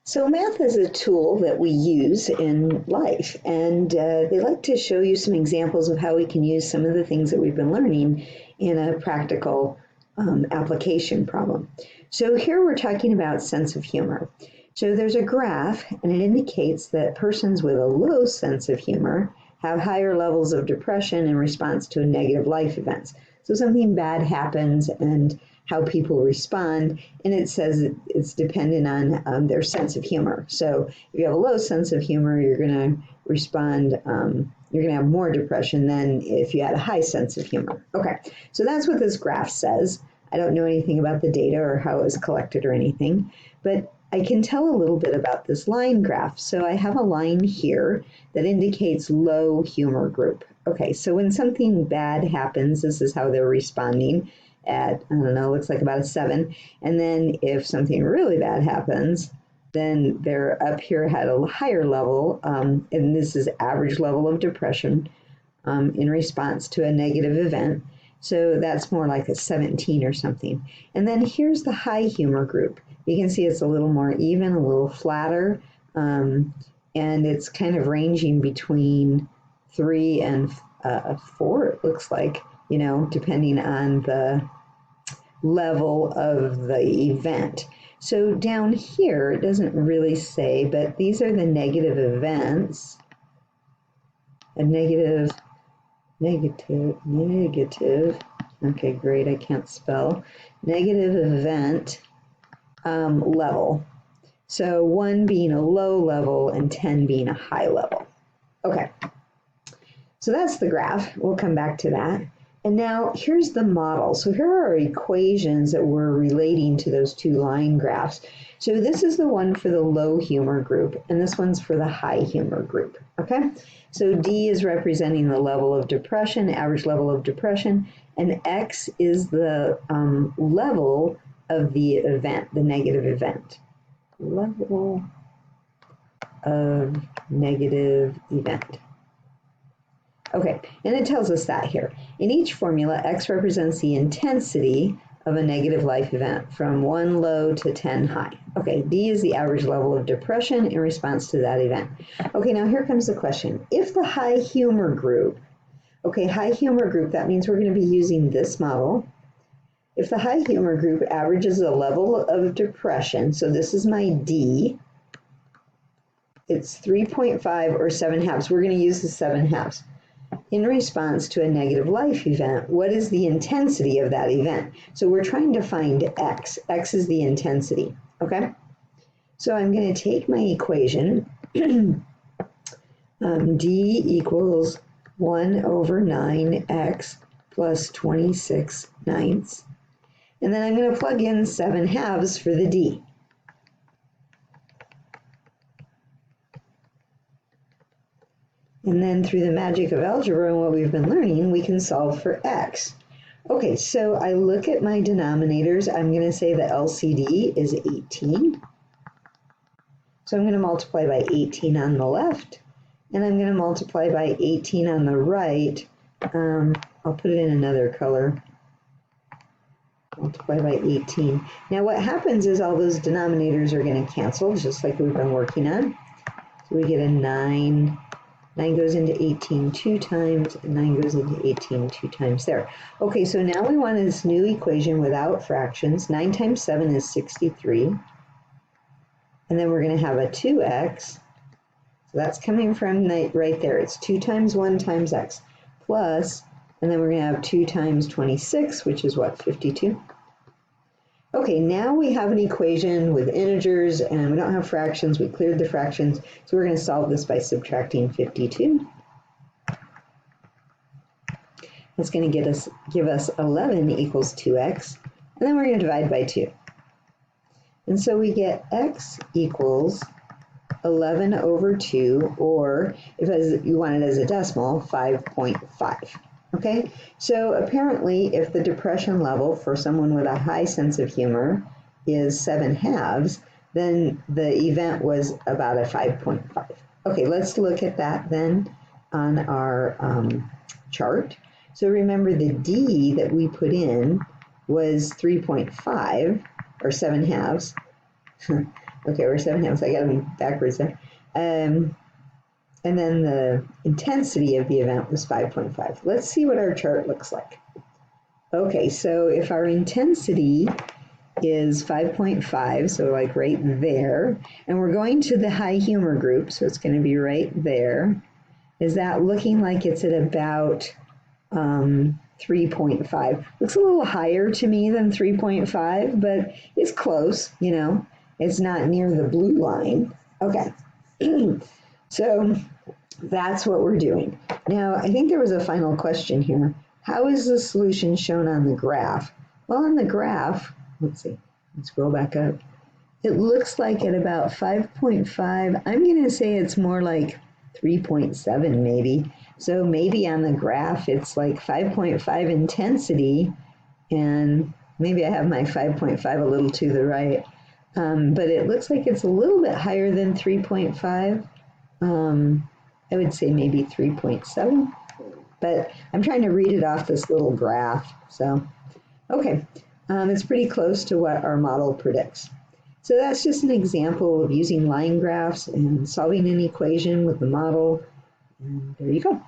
So math is a tool that we use in life, and they like to show you some examples of how we can use some of the things that we've been learning in a practical application problem. So here we're talking about sense of humor. So there's a graph, and it indicates that persons with a low sense of humor have higher levels of depression in response to negative life events. So something bad happens, and how people respond, and it says it's dependent on their sense of humor. So if you have a low sense of humor, you're going to respond, you're going to have more depression than if you had a high sense of humor. Okay, so that's what this graph says. I don't know anything about the data or how it was collected or anything, but I can tell a little bit about this line graph. So I have a line here that indicates low humor group. Okay, so when something bad happens, this is how they're responding at, I don't know, looks like about a 7. And then if something really bad happens, then they're up here at a higher level, and this is average level of depression in response to a negative event. So that's more like a 17 or something. And then here's the high humor group. You can see it's a little more even, a little flatter, and it's kind of ranging between 3 and 4, it looks like, you know, depending on the level of the event. So down here, it doesn't really say, but these are the negative events. A negative. Okay, great, I can't spell. Negative event level. So 1 being a low level and 10 being a high level. Okay, so that's the graph. We'll come back to that. And now here's the model. So here are equations that we're relating to those two line graphs. So this is the one for the low humor group, and this one's for the high humor group, okay? So D is representing the level of depression, average level of depression, and X is the level of the event, the negative event. Level of negative event. Okay, and it tells us that here. In each formula, X represents the intensity of a negative life event from 1 low to 10 high. Okay, D is the average level of depression in response to that event. Okay, now here comes the question. If the high humor group, okay, high humor group, that means we're going to be using this model. If the high humor group averages a level of depression, so this is my D, it's 3.5 or 7/2. We're going to use the 7/2. In response to a negative life event, what is the intensity of that event? So we're trying to find X. X is the intensity, okay? So I'm going to take my equation, D equals 1 over 9X plus 26/9, and then I'm going to plug in 7/2 for the D. And then through the magic of algebra and what we've been learning, we can solve for X. Okay, so I look at my denominators. I'm going to say the LCD is 18. So I'm going to multiply by 18 on the left, and I'm going to multiply by 18 on the right. I'll put it in another color. Multiply by 18. Now what happens is all those denominators are going to cancel, just like we've been working on. So we get a 9. 9 goes into 18 2 times, and 9 goes into 18 2 times there. Okay, so now we want this new equation without fractions. 9 times 7 is 63. And then we're going to have a 2x. So that's coming from right there. It's 2 times 1 times x plus, and then we're going to have 2 times 26, which is what, 52? Okay, now we have an equation with integers and we don't have fractions. We cleared the fractions. So we're going to solve this by subtracting 52. That's going to give us 11 equals 2x. And then we're going to divide by 2. And so we get x equals 11 over 2, or if you want it as a decimal, 5.5. Okay, so apparently if the depression level for someone with a high sense of humor is 7/2, then the event was about a 5.5. Okay, let's look at that then on our chart. So remember the D that we put in was 3.5 or 7/2. Okay, we're 7 halves. I got to be backwards there. And then the intensity of the event was 5.5. Let's see what our chart looks like. Okay, so if our intensity is 5.5, so like right there, and we're going to the high humor group, so it's going to be right there. Is that looking like it's at about 3.5? Looks a little higher to me than 3.5, but it's close, you know. It's not near the blue line. Okay, so that's what we're doing. Now, I think there was a final question here. How is the solution shown on the graph? Well, on the graph, let's see, let's scroll back up. It looks like at about 5.5, I'm going to say it's more like 3.7 maybe. So maybe on the graph, it's like 5.5 intensity, and maybe I have my 5.5 a little to the right. But it looks like it's a little bit higher than 3.5. I would say maybe 3.7, but I'm trying to read it off this little graph. So, okay, it's pretty close to what our model predicts. So that's just an example of using line graphs and solving an equation with the model. And there you go.